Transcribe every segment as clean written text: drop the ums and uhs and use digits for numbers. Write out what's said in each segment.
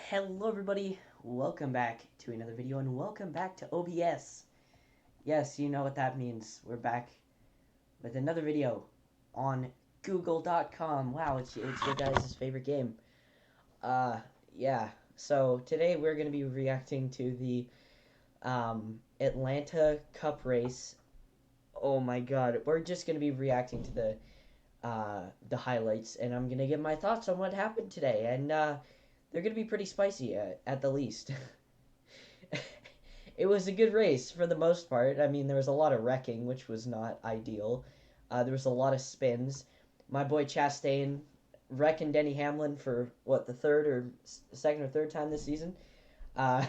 Hello everybody, welcome back to another video and welcome back to OBS. Yes, you know what that means. We're back with another video on Google.com. Wow, it's your guys' favorite game. Uh, yeah, so today we're going to be reacting to the Atlanta Cup race. Oh my god, we're just going to be reacting to the highlights, and I'm going to give my thoughts on what happened today, and they're going to be pretty spicy at the least. It was a good race for the most part. I mean, there was a lot of wrecking, which was not ideal. There was a lot of spins. My boy Chastain wrecking Denny Hamlin for what, the second or third time this season. Uh,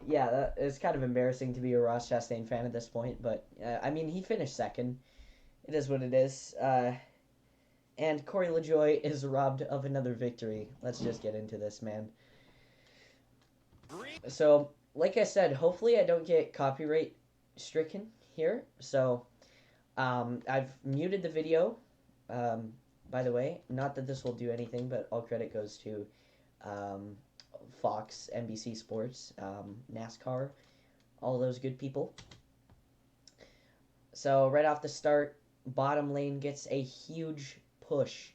yeah, it's kind of embarrassing to be a Ross Chastain fan at this point, but I mean, he finished second. It is what it is. And Corey LaJoie is robbed of another victory. Let's just get into this, man. So, like I said, hopefully I don't get copyright stricken here. So, I've muted the video, by the way. Not that this will do anything, but all credit goes to Fox, NBC Sports, NASCAR, all those good people. So, right off the start, bottom lane gets a huge push.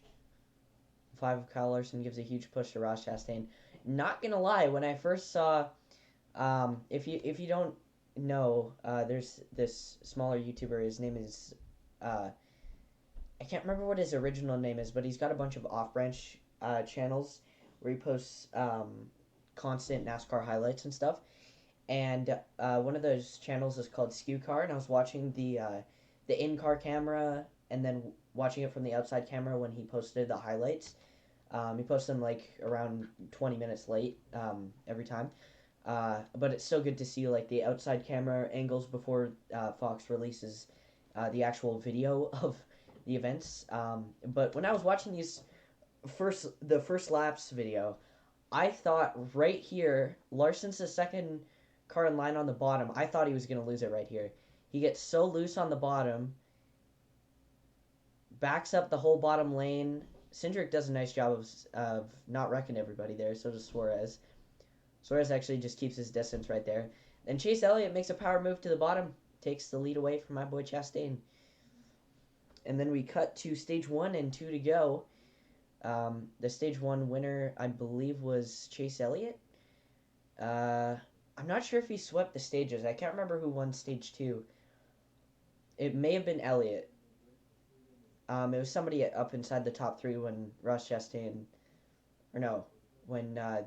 5 of Kyle Larson gives a huge push to Ross Chastain. Not gonna lie, when I first saw, if you don't know, there's this smaller YouTuber. His name is, I can't remember what his original name is, but he's got a bunch of off-branch channels where he posts constant NASCAR highlights and stuff. And one of those channels is called Skew Car, and I was watching the in-car camera and then watching it from the outside camera when he posted the highlights. He posts them like around 20 minutes late every time. But it's so good to see like the outside camera angles before Fox releases the actual video of the events. But when I was watching the first laps video, I thought right here, Larson's the second car in line on the bottom. I thought he was going to lose it right here. He gets so loose on the bottom, backs up the whole bottom lane. Cindric does a nice job of not wrecking everybody there, so does Suarez. Suarez actually just keeps his distance right there. Then Chase Elliott makes a power move to the bottom, takes the lead away from my boy Chastain. And then we cut to stage 1 and 2 to go. The stage 1 winner, I believe, was Chase Elliott. I'm not sure if he swept the stages. I can't remember who won stage 2. It may have been Elliott. It was somebody up inside the top 3 when Ross Chastain, or no, when I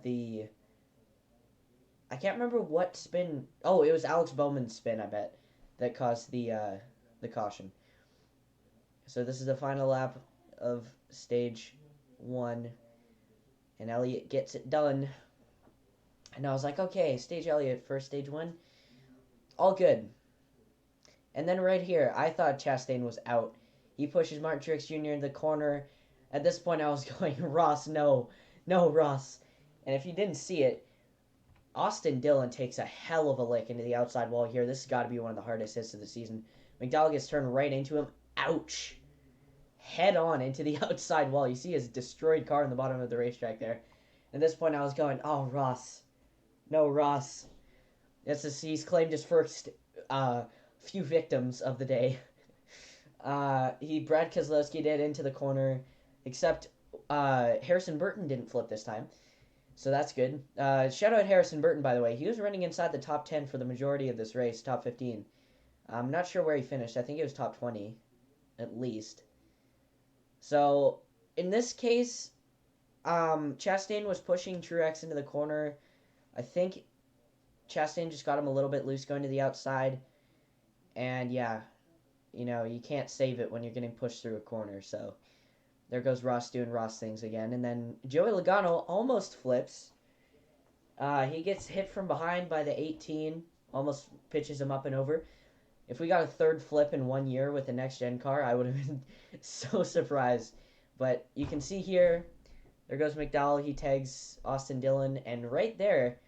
can't remember what spin. Oh, it was Alex Bowman's spin, I bet, that caused the caution. So this is the final lap of stage 1, and Elliott gets it done. And I was like, okay, stage Elliott for stage 1, all good. And then right here, I thought Chastain was out. He pushes Martin Truex Jr. in the corner. At this point, I was going, Ross, no, Ross. And if you didn't see it, Austin Dillon takes a hell of a lick into the outside wall here. This has got to be one of the hardest hits of the season. McDowell gets turned right into him. Ouch. Head on into the outside wall. You see his destroyed car in the bottom of the racetrack there. At this point, I was going, oh, Ross. No, Ross. He's claimed his first few victims of the day. Brad Keselowski did into the corner, except Harrison Burton didn't flip this time, so that's good. Shout out Harrison Burton, by the way. He was running inside the top 10 for the majority of this race, top 15. I'm not sure where he finished. I think it was top 20, at least. So, in this case, Chastain was pushing Truex into the corner. I think Chastain just got him a little bit loose going to the outside, and yeah, you know, you can't save it when you're getting pushed through a corner. So there goes Ross doing Ross things again. And then Joey Logano almost flips. He gets hit from behind by the 18. Almost pitches him up and over. If we got a third flip in 1 year with the next-gen car, I would have been so surprised. But you can see here, there goes McDowell. He tags Austin Dillon. And right there,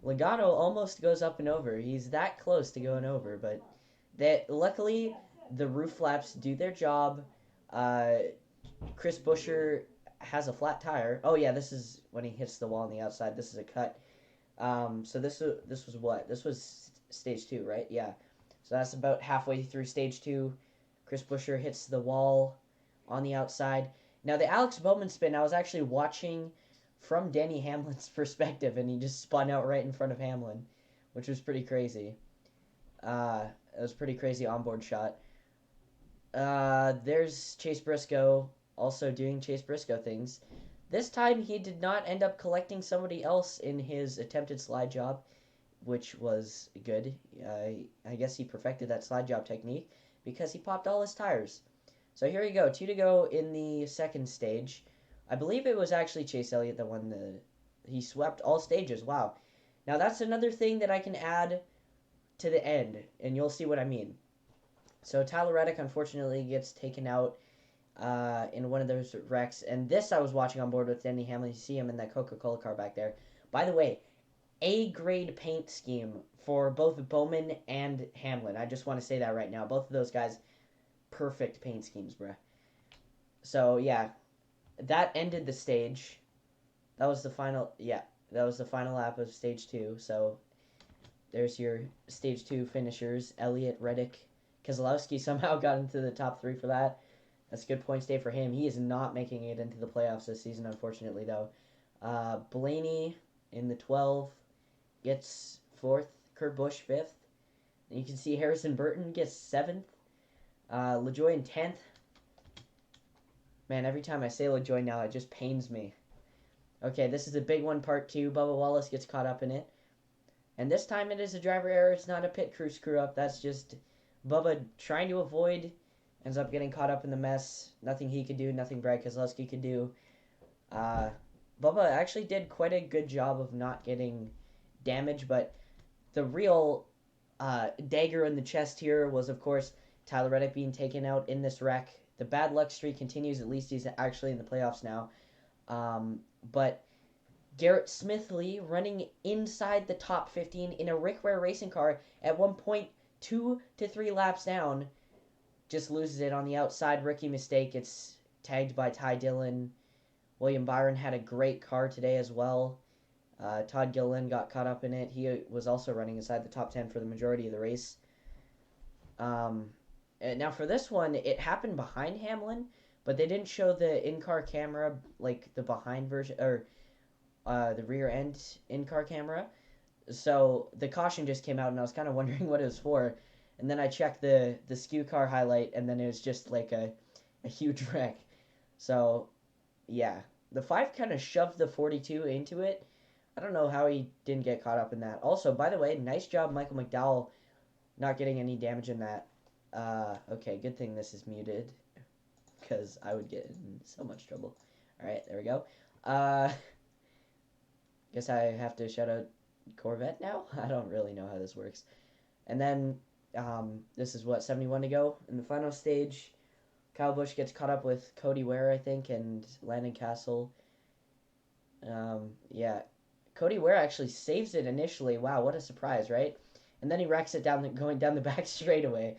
Logano almost goes up and over. He's that close to going over, but luckily the roof flaps do their job. Chris Buescher has a flat tire. Oh yeah, this is when he hits the wall on the outside. This is a cut. So this was what? This was stage 2, right? Yeah. So that's about halfway through stage 2. Chris Buescher hits the wall on the outside. Now the Alex Bowman spin, I was actually watching from Denny Hamlin's perspective, and he just spun out right in front of Hamlin, which was pretty crazy. It was a pretty crazy onboard shot. There's Chase Briscoe also doing Chase Briscoe things. This time he did not end up collecting somebody else in his attempted slide job, which was good. I guess he perfected that slide job technique because he popped all his tires. So here you go, 2 to go in the second stage. I believe it was actually Chase Elliott that won the... He swept all stages, wow. Now that's another thing that I can add to the end, and you'll see what I mean. So Tyler Reddick unfortunately gets taken out in one of those wrecks. And this I was watching on board with Denny Hamlin. You see him in that Coca-Cola car back there. By the way, A-grade paint scheme for both Bowman and Hamlin. I just want to say that right now. Both of those guys, perfect paint schemes, bruh. So, yeah, that ended the stage. That was the final, that was the final lap of stage 2. So, there's your stage 2 finishers. Elliott, Reddick, Keselowski somehow got into the top 3 for that. That's a good points day for him. He is not making it into the playoffs this season, unfortunately, though. Blaney in the 12 gets 4th. Kurt Busch 5th. And you can see Harrison Burton gets 7th. LaJoy in 10th. Man, every time I say LaJoy now, it just pains me. Okay, this is a big one, part 2. Bubba Wallace gets caught up in it. And this time it is a driver error. It's not a pit crew screw-up. That's just Bubba trying to avoid... Ends up getting caught up in the mess. Nothing he could do. Nothing Brad Keselowski could do. Bubba actually did quite a good job of not getting damaged. But the real dagger in the chest here was, of course, Tyler Reddick being taken out in this wreck. The bad luck streak continues. At least he's actually in the playoffs now. But Garrett Smithley running inside the top 15 in a Rick Ware racing car at one point 2 to 3 laps down. Just loses it on the outside. Rookie mistake. It's tagged by Ty Dillon. William Byron had a great car today as well. Todd Gilliland got caught up in it. He was also running inside the top 10 for the majority of the race. Now for this one, it happened behind Hamlin, but they didn't show the in-car camera, like the behind version, or the rear end in-car camera. So the caution just came out, and I was kind of wondering what it was for. And then I checked the skew car highlight, and then it was just like a huge wreck. So, yeah. The 5 kind of shoved the 42 into it. I don't know how he didn't get caught up in that. Also, by the way, nice job, Michael McDowell, not getting any damage in that. Okay, good thing this is muted, because I would get in so much trouble. Alright, there we go. Guess I have to shout out Corvette now? I don't really know how this works. And then... this is what, 71 to go in the final stage. Kyle Busch gets caught up with Cody Ware, I think, and Landon Castle. Yeah, Cody Ware actually saves it initially. Wow, what a surprise, right? And then he wrecks it going down the back straightaway.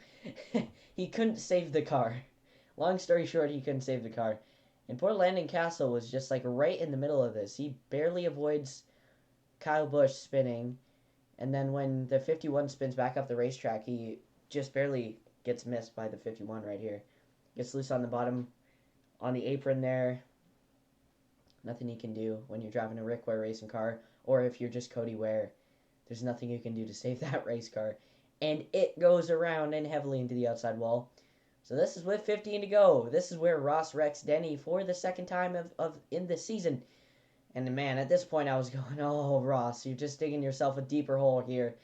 He couldn't save the car. Long story short, he couldn't save the car. And poor Landon Castle was just like right in the middle of this. He barely avoids Kyle Busch spinning. And then when the 51 spins back up the racetrack, he just barely gets missed by the 51 right here. Gets loose on the bottom, on the apron there. Nothing he can do when you're driving a Rick Ware racing car, or if you're just Cody Ware. There's nothing you can do to save that race car. And it goes around and heavily into the outside wall. So this is with 15 to go. This is where Ross wrecks Denny for the second time in the season. And man, at this point I was going, oh, Ross, you're just digging yourself a deeper hole here.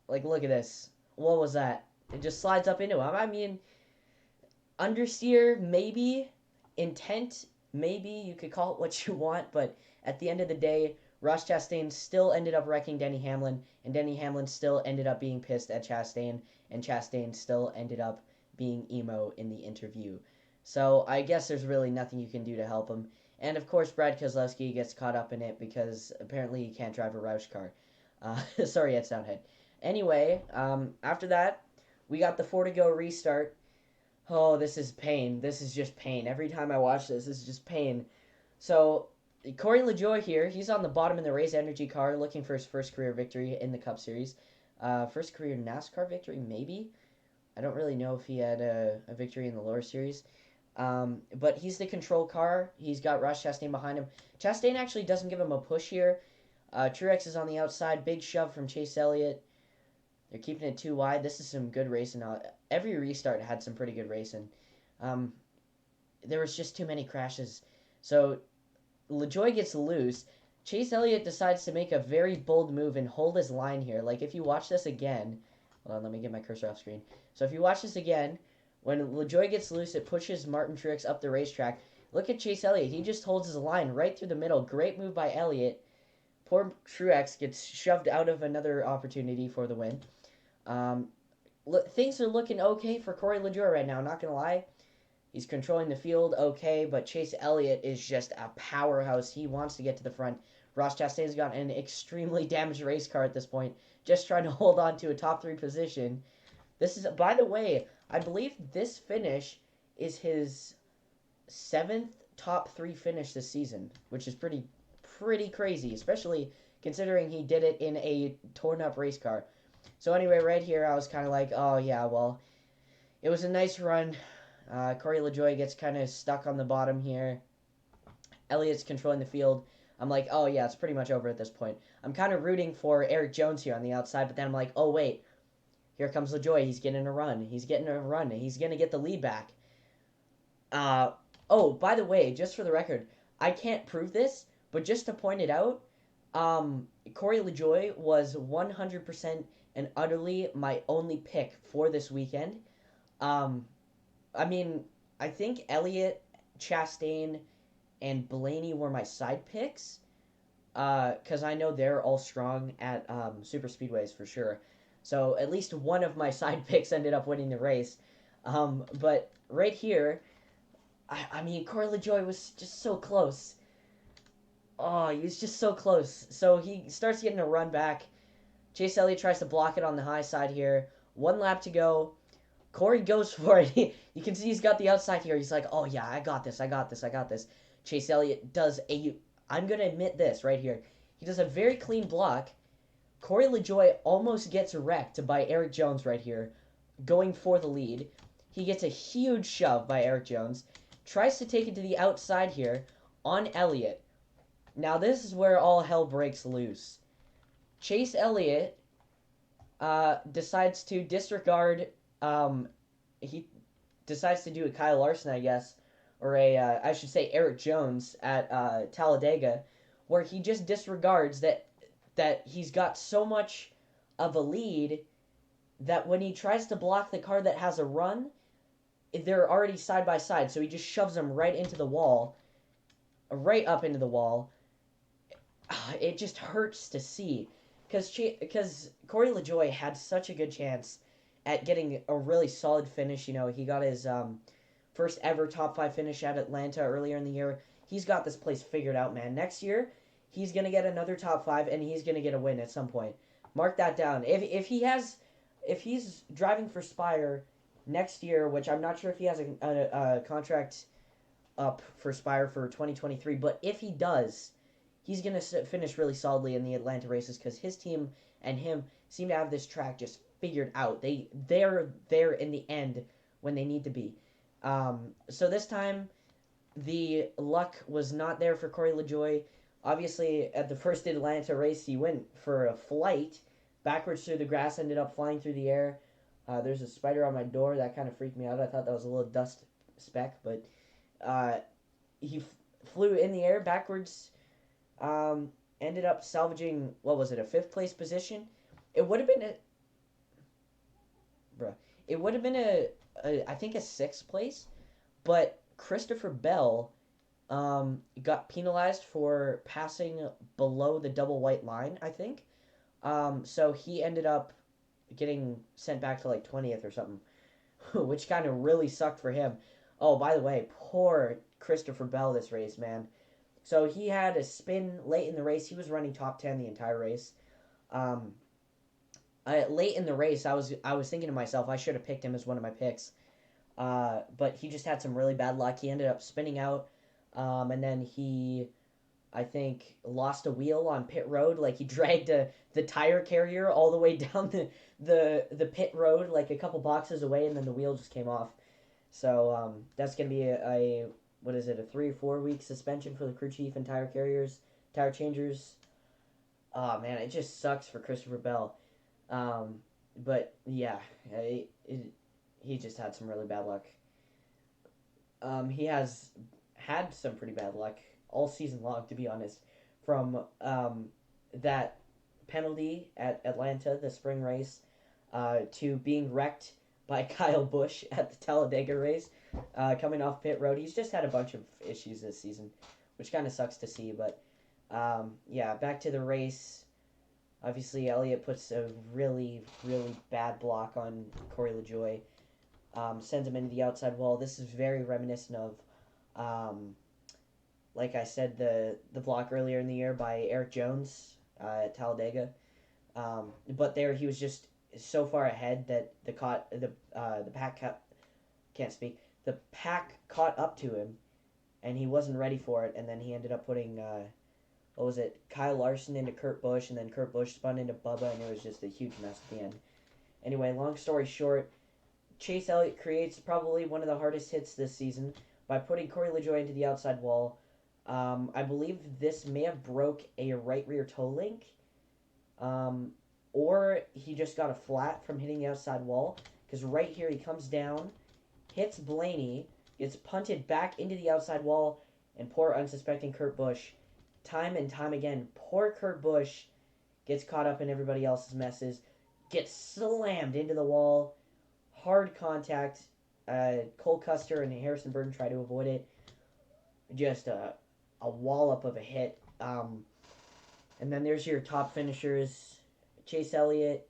Like, look at this. What was that? It just slides up into him. I mean, understeer, maybe. Intent, maybe. You could call it what you want. But at the end of the day, Ross Chastain still ended up wrecking Denny Hamlin. And Denny Hamlin still ended up being pissed at Chastain. And Chastain still ended up being emo in the interview. So I guess there's really nothing you can do to help him. And, of course, Brad Keselowski gets caught up in it because apparently he can't drive a Roush car. Sorry, Ed Soundhead. Anyway, after that, we got the 4 to go restart. Oh, this is pain. This is just pain. Every time I watch this is just pain. So, Corey LaJoie here. He's on the bottom in the Race Energy car looking for his first career victory in the Cup Series. First career NASCAR victory, maybe? I don't really know if he had a victory in the lower series. But he's the control car. He's got Ross Chastain behind him. Chastain actually doesn't give him a push here. Truex is on the outside. Big shove from Chase Elliott. They're keeping it too wide. This is some good racing. Every restart had some pretty good racing. Um, there was just too many crashes. So LaJoie gets loose. Chase Elliott decides to make a very bold move and hold his line here. Like, if you watch this again... Hold on, let me get my cursor off screen. So if you watch this again, when LaJoie gets loose, it pushes Martin Truex up the racetrack. Look at Chase Elliott. He just holds his line right through the middle. Great move by Elliott. Poor Truex gets shoved out of another opportunity for the win. Things are looking okay for Corey LaJoie right now, not going to lie. He's controlling the field okay, but Chase Elliott is just a powerhouse. He wants to get to the front. Ross Chastain's got an extremely damaged race car at this point, just trying to hold on to a top 3 position. This is, by the way, I believe this finish is his 7th top 3 finish this season, which is pretty crazy, especially considering he did it in a torn up race car. So anyway, right here, I was kind of like, oh yeah, well, it was a nice run. Corey LaJoie gets kind of stuck on the bottom here. Elliott's controlling the field. I'm like, oh yeah, it's pretty much over at this point. I'm kind of rooting for Erik Jones here on the outside, but then I'm like, oh wait, here comes LaJoie. He's getting a run. He's going to get the lead back. Oh, by the way, just for the record, I can't prove this, but just to point it out, Corey LaJoie was 100% and utterly my only pick for this weekend. I mean, I think Elliott, Chastain, and Blaney were my side picks, because I know they're all strong at super speedways for sure. So at least one of my side picks ended up winning the race. But right here, I mean, Corey LaJoie was just so close. Oh, he was just so close. So he starts getting a run back. Chase Elliott tries to block it on the high side here. 1 lap to go. Corey goes for it. You can see he's got the outside here. He's like, oh yeah, I got this. Chase Elliott does I'm going to admit this right here. He does a very clean block. Corey LaJoie almost gets wrecked by Erik Jones right here, going for the lead. He gets a huge shove by Erik Jones. Tries to take it to the outside here on Elliott. Now this is where all hell breaks loose. Chase Elliott decides to disregard... he decides to do a Kyle Larson, I guess, or I should say Erik Jones at Talladega, where he just disregards that he's got so much of a lead that when he tries to block the car that has a run, they're already side by side, so he just shoves them right into the wall, right up into the wall. It just hurts to see, because Corey LaJoie had such a good chance at getting a really solid finish. You know, he got his first ever top 5 finish at Atlanta earlier in the year. He's got this place figured out, man. Next year, he's going to get another top 5, and he's going to get a win at some point. Mark that down. If he's driving for Spire next year, which I'm not sure if he has a contract up for Spire for 2023, but if he does, he's going to finish really solidly in the Atlanta races, because his team and him seem to have this track just figured out. They're there in the end when they need to be. So this time, the luck was not there for Corey LaJoie. Obviously, at the first Atlanta race, he went for a flight backwards through the grass, ended up flying through the air. There's a spider on my door. That kind of freaked me out. I thought that was a little dust speck, but he flew in the air backwards, ended up salvaging, what was it, a 5th place position? It would have been I think a 6th place, but Christopher Bell got penalized for passing below the double white line, I think. So he ended up getting sent back to like 20th or something, which kind of really sucked for him. Oh, by the way, poor Christopher Bell this race, man. So he had a spin late in the race. He was running top 10 the entire race. Late in the race, I was thinking to myself, I should have picked him as one of my picks. But he just had some really bad luck. He ended up spinning out, and then I think, lost a wheel on pit road. Like, he dragged the tire carrier all the way down the pit road, like a couple boxes away, and then the wheel just came off. So that's going to be what is it, a 3 or 4 week suspension for the crew chief and tire changers. Oh, man, it just sucks for Christopher Bell. But, yeah, he just had some really bad luck. He has had some pretty bad luck all season long, to be honest, from that penalty at Atlanta, the spring race, to being wrecked by Kyle Busch at the Talladega race, coming off pit road. He's just had a bunch of issues this season, which kind of sucks to see. But yeah, back to the race. Obviously, Elliott puts a really, really bad block on Corey LaJoie. Sends him into the outside wall. This is very reminiscent of, like I said, the block earlier in the year by Eric Jones at Talladega. But there he was just so far ahead that the pack can't speak. The pack caught up to him, and he wasn't ready for it. And then he ended up putting what was it, Kyle Larson into Kurt Busch, and then Kurt Busch spun into Bubba, and it was just a huge mess at the end. Anyway, long story short, Chase Elliott creates probably one of the hardest hits this season by putting Corey LaJoie into the outside wall. I believe this may have broke a right rear toe link, or he just got a flat from hitting the outside wall, because right here he comes down, hits Blaney, gets punted back into the outside wall, and poor unsuspecting Kurt Busch, time and time again, poor Kurt Busch gets caught up in everybody else's messes, gets slammed into the wall, hard contact. Cole Custer and Harrison Burton try to avoid it. Just a wallop of a hit. And then there's your top finishers: Chase Elliott,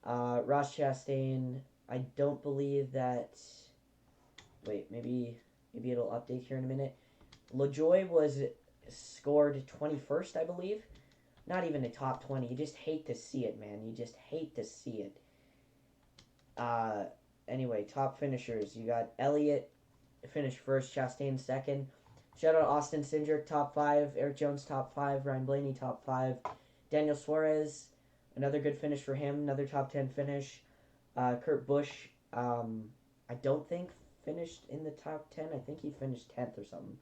Ross Chastain. I don't believe that. Wait, maybe it'll update here in a minute. LaJoie was scored 21st, I believe. Not even a top 20. You just hate to see it, man. You just hate to see it. Anyway, top finishers. You got Elliott finished first, Chastain second. Shout out Austin Cindric, top 5. Eric Jones, top 5. Ryan Blaney, top 5. Daniel Suarez, another good finish for him. Another top 10 finish. Kurt Busch, I don't think finished in the top 10. I think he finished 10th or something.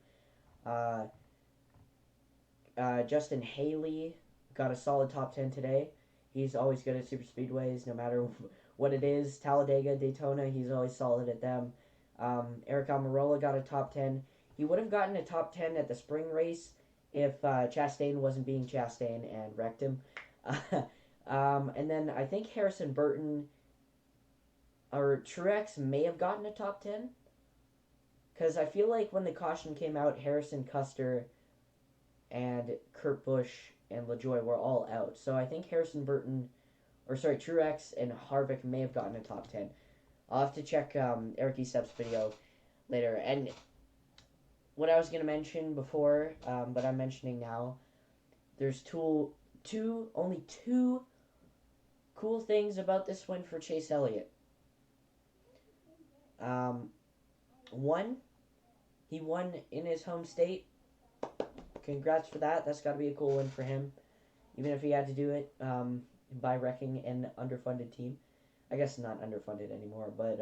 Justin Haley got a solid top 10 today. He's always good at super speedways, no matter what it is. Talladega, Daytona, he's always solid at them. Eric Almirola got a top 10. He would have gotten a top 10 at the spring race if Chastain wasn't being Chastain and wrecked him. And then I think Harrison Burton or Truex may have gotten a top 10. Because I feel like when the caution came out, Harrison, Custer, and Kurt Busch and LaJoie were all out. So I think Truex and Harvick may have gotten a top 10. I'll have to check Eric Estep's video later. And what I was going to mention before, but I'm mentioning now, there's only two cool things about this win for Chase Elliott. One, he won in his home state. Congrats for that. That's got to be a cool win for him, even if he had to do it by wrecking an underfunded team. I guess not underfunded anymore, but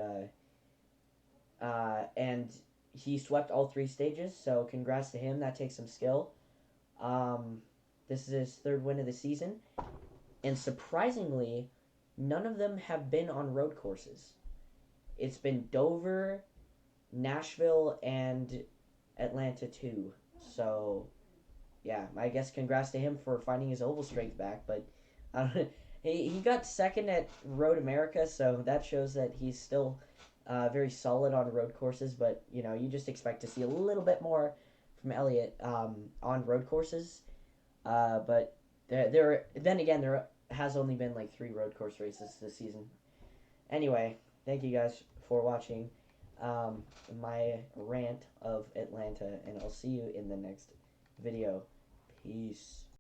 and he swept all 3 stages, so congrats to him. That takes some skill. This is his 3rd win of the season, and surprisingly, none of them have been on road courses. It's been Dover, Nashville, and Atlanta too. So yeah, I guess congrats to him for finding his oval strength back. But he got second at Road America, so that shows that he's still very solid on road courses. But you just expect to see a little bit more from Elliott on road courses. But there has only been like 3 road course races this season. Anyway, thank you guys for watching my rant of Atlanta, and I'll see you in the next video. Peace.